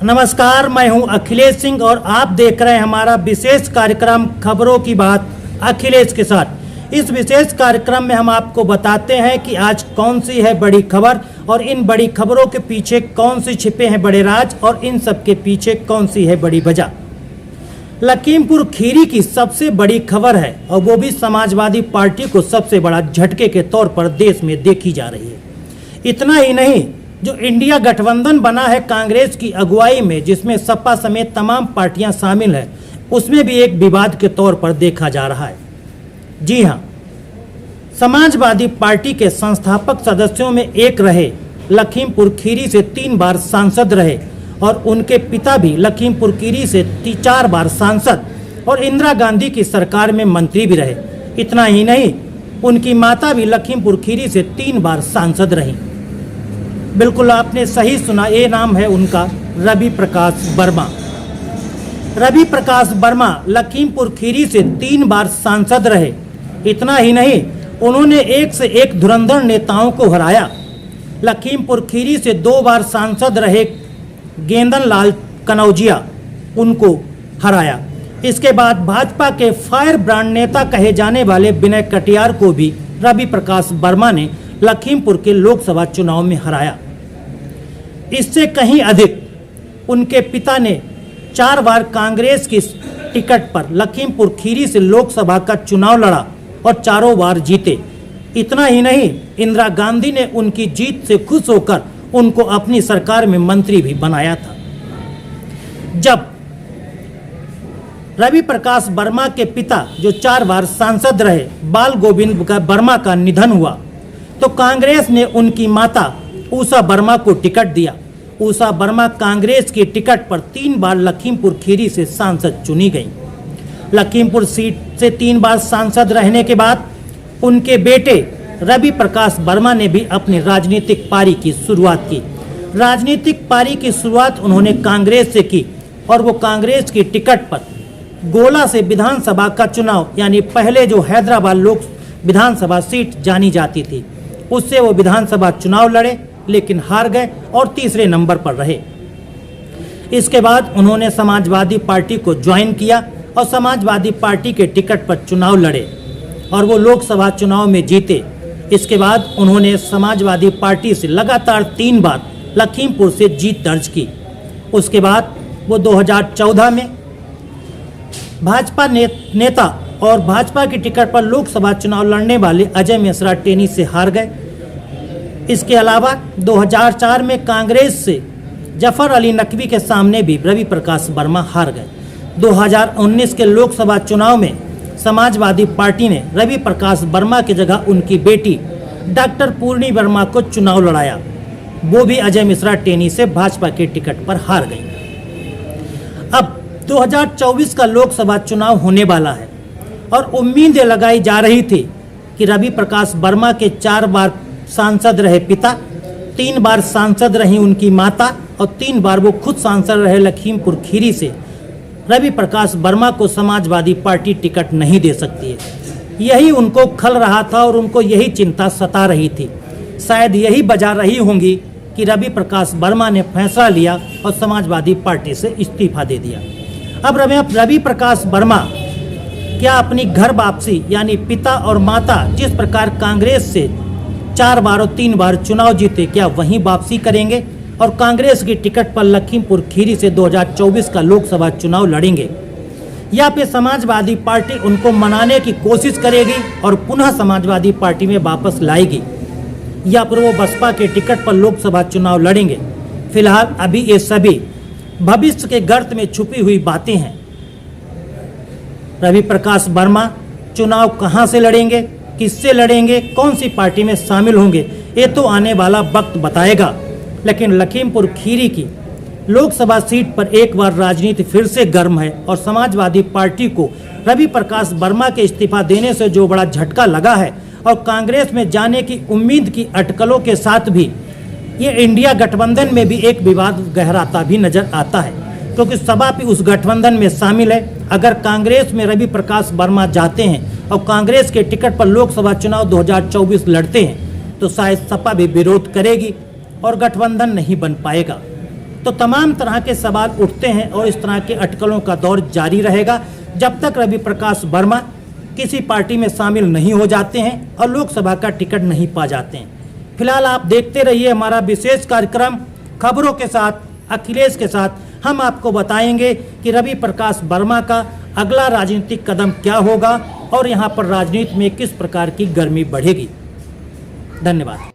नमस्कार, मैं हूं अखिलेश सिंह और आप देख रहे हैं हमारा विशेष कार्यक्रम खबरों की बात अखिलेश के साथ। इस विशेष कार्यक्रम में हम आपको बताते हैं कि आज कौन सी है बड़ी खबर और इन बड़ी खबरों के पीछे कौन सी छिपे हैं बड़े राज और इन सब के पीछे कौन सी है बड़ी वजह। लखीमपुर खीरी की सबसे बड़ी खबर है और वो भी समाजवादी पार्टी को सबसे बड़ा झटके के तौर पर देश में देखी जा रही है। इतना ही नहीं, जो इंडिया गठबंधन बना है कांग्रेस की अगुवाई में, जिसमें सपा समेत तमाम पार्टियां शामिल हैं, उसमें भी एक विवाद के तौर पर देखा जा रहा है। जी हां, समाजवादी पार्टी के संस्थापक सदस्यों में एक रहे लखीमपुर खीरी से 3 बार सांसद रहे और उनके पिता भी लखीमपुर खीरी से 4 बार सांसद और इंदिरा गांधी की सरकार में मंत्री भी रहे। इतना ही नहीं, उनकी माता भी लखीमपुर खीरी से 3 बार सांसद रहीं। बिल्कुल आपने सही सुना, ये नाम है उनका रवि प्रकाश वर्मा। रवि प्रकाश वर्मा लखीमपुर खीरी से 3 बार सांसद रहे। इतना ही नहीं, उन्होंने एक से एक धुरंधर नेताओं को हराया। लखीमपुर खीरी से 2 बार सांसद रहे गेंदन लाल कनौजिया, उनको हराया। इसके बाद भाजपा के फायर ब्रांड नेता कहे जाने वाले विनय कटियार को भी रवि प्रकाश वर्मा ने लखीमपुर के लोकसभा चुनाव में हराया। इससे कहीं अधिक उनके पिता ने 4 बार कांग्रेस की टिकट पर लखीमपुर खीरी से लोकसभा का चुनाव लड़ा और 4 बार जीते। इतना ही नहीं, इंदिरा गांधी ने उनकी जीत से खुश होकर उनको अपनी सरकार में मंत्री भी बनाया था। जब रवि प्रकाश वर्मा के पिता, जो 4 बार सांसद रहे, बाल गोविंद वर्मा का निधन हुआ तो कांग्रेस ने उनकी माता उषा वर्मा को टिकट दिया। उषा वर्मा कांग्रेस की टिकट पर 3 बार लखीमपुर खीरी से सांसद चुनी गई। लखीमपुर सीट से 3 बार सांसद रहने के बाद उनके बेटे रवि प्रकाश वर्मा ने भी अपनी राजनीतिक पारी की शुरुआत की। राजनीतिक पारी की शुरुआत उन्होंने कांग्रेस से की और वो कांग्रेस की टिकट पर गोला से विधानसभा का चुनाव, यानी पहले जो हैदराबाद लोक विधानसभा सीट जानी जाती थी, उससे वो विधानसभा चुनाव लड़े लेकिन हार गए और तीसरे नंबर पर रहे। इसके बाद उन्होंने समाजवादी पार्टी को ज्वाइन किया और समाजवादी पार्टी के टिकट पर चुनाव लड़े और वो लोकसभा चुनाव में जीते। इसके बाद उन्होंने समाजवादी पार्टी से लगातार 3 बार लखीमपुर से जीत दर्ज की। उसके बाद वो 2014 में भाजपा नेता और भाजपा की टिकट पर लोकसभा चुनाव लड़ने वाले अजय मिश्रा टेनी से हार गए। इसके अलावा 2004 में कांग्रेस से जफर अली नकवी के सामने भी रवि प्रकाश वर्मा हार गए। 2019 के लोकसभा चुनाव में समाजवादी पार्टी ने रवि प्रकाश वर्मा की जगह उनकी बेटी डॉक्टर पूर्णी वर्मा को चुनाव लड़ाया। वो भी अजय मिश्रा टेनी से भाजपा के टिकट पर हार गई। अब 2024 का लोकसभा चुनाव होने वाला है और उम्मीदें लगाई जा रही थी कि रवि प्रकाश वर्मा के 4 बार सांसद रहे पिता, 3 बार सांसद रही उनकी माता और 3 बार वो खुद सांसद रहे लखीमपुर खीरी से, रवि प्रकाश वर्मा को समाजवादी पार्टी टिकट नहीं दे सकती है। यही उनको खल रहा था और उनको यही चिंता सता रही थी। शायद यही वजह रही होंगी कि रवि प्रकाश वर्मा ने फैसला लिया और समाजवादी पार्टी से इस्तीफा दे दिया। अब रवि प्रकाश वर्मा क्या अपनी घर वापसी, यानी पिता और माता जिस प्रकार कांग्रेस से 4 बार और 3 बार चुनाव जीते, क्या वहीं वापसी करेंगे और कांग्रेस की टिकट पर लखीमपुर खीरी से 2024 का लोकसभा चुनाव लड़ेंगे, या फिर समाजवादी पार्टी उनको मनाने की कोशिश करेगी और पुनः समाजवादी पार्टी में वापस लाएगी, या फिर वो बसपा के टिकट पर लोकसभा चुनाव लड़ेंगे। फिलहाल अभी ये सभी भविष्य के गर्त में छुपी हुई बातें हैं। रवि प्रकाश वर्मा चुनाव कहां से लड़ेंगे, किससे लड़ेंगे, कौन सी पार्टी में शामिल होंगे, ये तो आने वाला वक्त बताएगा। लेकिन लखीमपुर खीरी की लोकसभा सीट पर एक बार राजनीति फिर से गर्म है और समाजवादी पार्टी को रवि प्रकाश वर्मा के इस्तीफा देने से जो बड़ा झटका लगा है और कांग्रेस में जाने की उम्मीद की अटकलों के साथ भी ये इंडिया गठबंधन में भी एक विवाद गहराता भी नजर आता है, क्योंकि सपा भी उस गठबंधन में शामिल है। अगर कांग्रेस में रवि प्रकाश वर्मा जाते हैं और कांग्रेस के टिकट पर लोकसभा चुनाव 2024 लड़ते हैं तो शायद सपा भी विरोध करेगी और गठबंधन नहीं बन पाएगा। तो तमाम तरह के सवाल उठते हैं और इस तरह के अटकलों का दौर जारी रहेगा जब तक रवि प्रकाश वर्मा किसी पार्टी में शामिल नहीं हो जाते हैं और लोकसभा का टिकट नहीं पा जाते हैं। फिलहाल आप देखते रहिए हमारा विशेष कार्यक्रम खबरों के साथ अखिलेश के साथ। हम आपको बताएंगे कि रवि प्रकाश वर्मा का अगला राजनीतिक कदम क्या होगा और यहाँ पर राजनीति में किस प्रकार की गर्मी बढ़ेगी। धन्यवाद।